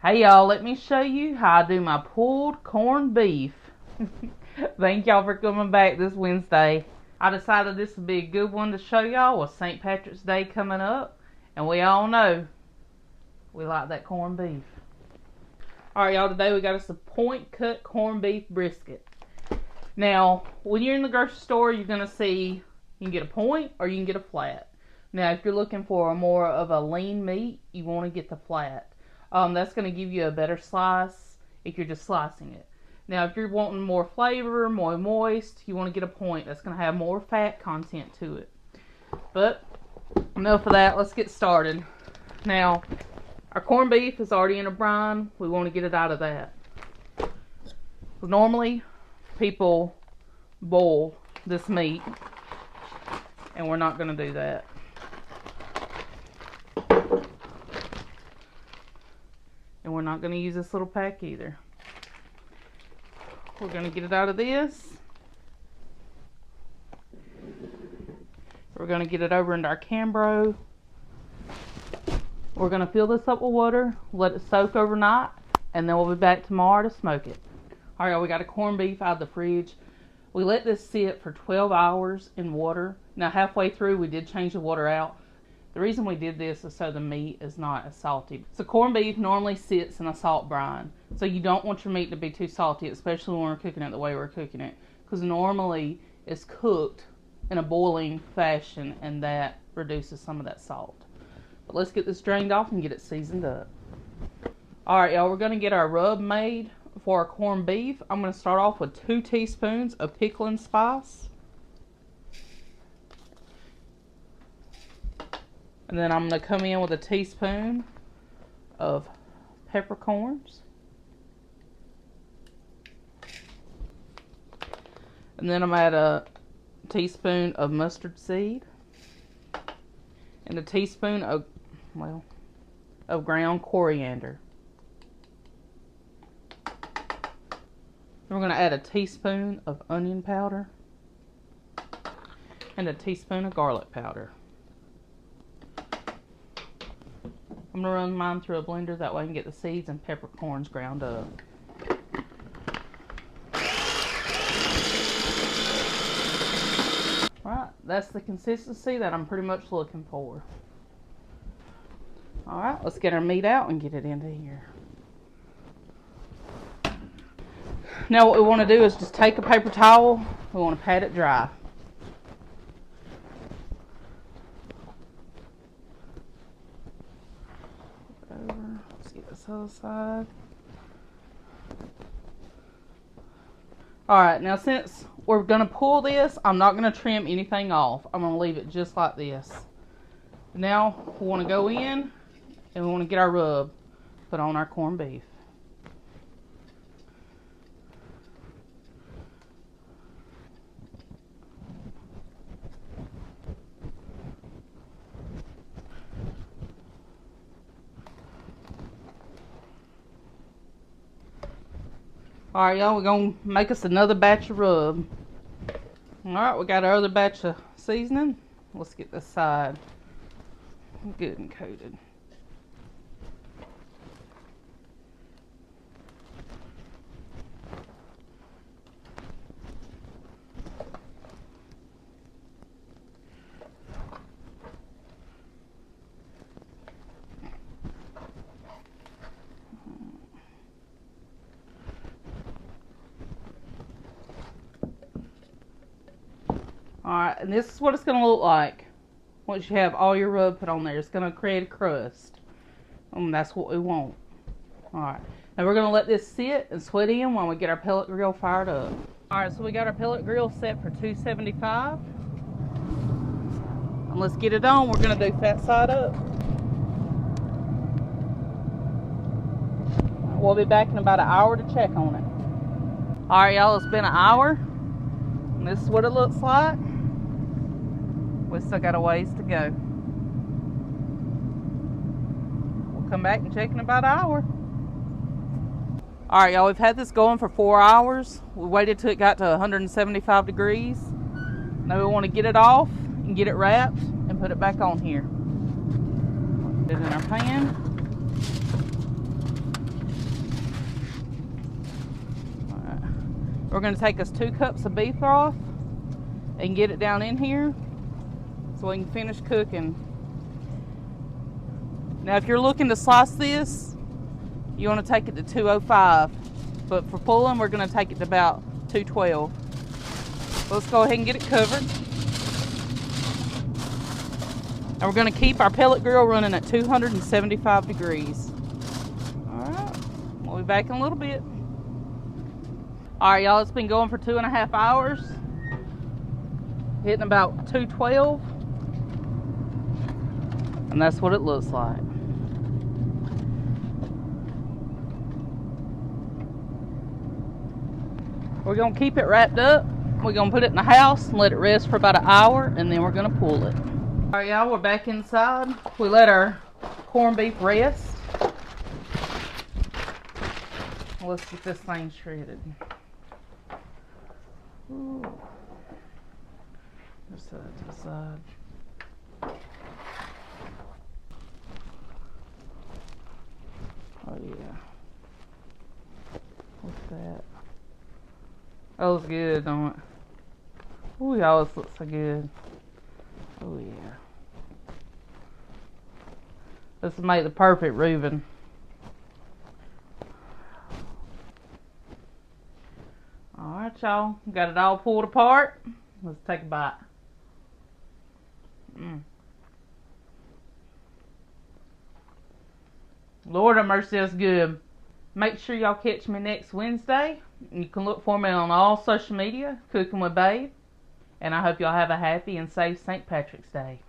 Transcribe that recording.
Hey y'all, let me show you how I do my pulled corned beef. Thank y'all for coming back this Wednesday. I decided this would be a good one to show y'all with St. Patrick's Day coming up. And we all know we like that corned beef. Alright y'all, today we got us a point cut corned beef brisket. Now, when you're in the grocery store, you're going to see you can get a point or you can get a flat. Now, if you're looking for more of a lean meat, you want to get the flat. That's going to give you a better slice if you're just slicing it. Now, if you're wanting more flavor, more moist, you want to get a point. That's going to have more fat content to it. But, enough of that. Let's get started. Now, our corned beef is already in a brine. We want to get it out of that. Normally, people boil this meat, and we're not going to do that. And we're not going to use this little pack either. We're going to get it out of this. We're going to get it over into our Cambro. We're going to fill this up with water, let it soak overnight, and then we'll be back tomorrow to smoke it. Alright, we got a corned beef out of the fridge. We let this sit for 12 hours in water. Now halfway through we did change the water out. The reason we did this is so the meat is not as salty. So corned beef normally sits in a salt brine. So you don't want your meat to be too salty, especially when we're cooking it the way we're cooking it. Because normally it's cooked in a boiling fashion and that reduces some of that salt. But let's get this drained off and get it seasoned up. Alright y'all, we're going to get our rub made for our corned beef. I'm going to start off with 2 teaspoons of pickling spice. And then I'm going to come in with a teaspoon of peppercorns. And then I'm going to add a teaspoon of mustard seed. And a teaspoon of, ground coriander. We're going to add a teaspoon of onion powder. And a teaspoon of garlic powder. I'm going to run mine through a blender, that way I can get the seeds and peppercorns ground up. Alright, that's the consistency that I'm pretty much looking for. Alright, let's get our meat out and get it into here. Now what we want to do is just take a paper towel, we want to pat it dry. Let's get this other side. Alright, now since we're going to pull this, I'm not going to trim anything off. I'm going to leave it just like this. Now we want to go in and we want to get our rub put on our corned beef. Alright y'all, we're going to make us another batch of rub. Alright, we got our other batch of seasoning. Let's get this side good and coated. Alright, and this is what it's going to look like once you have all your rub put on there. It's going to create a crust. And that's what we want. Alright, now we're going to let this sit and sweat in while we get our pellet grill fired up. Alright, so we got our pellet grill set for 275. And let's get it on. We're going to do fat side up. We'll be back in about an hour to check on it. Alright y'all, it's been an hour. And this is what it looks like. We still got a ways to go. We'll come back and check in about an hour. Alright y'all, we've had this going for 4 hours. We waited till it got to 175 degrees. Now we want to get it off and get it wrapped and put it back on here. Put it in our pan. Alright, now we're going to put it in our pan. We're going to take us 2 cups of beef broth and get it down in here so we can finish cooking. Now if you're looking to slice this, you want to take it to 205, but for pulling we're going to take it to about 212. Let's go ahead and get it covered. And we're going to keep our pellet grill running at 275 degrees. Alright, we'll be back in a little bit. Alright y'all, it's been going for 2.5 hours. Hitting about 212. And that's what it looks like. We're going to keep it wrapped up. We're going to put it in the house and let it rest for about an hour, and then we're going to pull it. Alright y'all, we're back inside. We let our corned beef rest. Let's get this thing shredded. Ooh. Just set that to the side. Oh yeah. What's that? That looks good, don't it? Ooh, y'all, this looks so good. Oh yeah. This will make the perfect Reuben. Alright y'all, got it all pulled apart. Let's take a bite. Lord have mercy, that's good. Make sure y'all catch me next Wednesday. You can look for me on all social media, Cooking with Babe. And I hope y'all have a happy and safe St. Patrick's Day.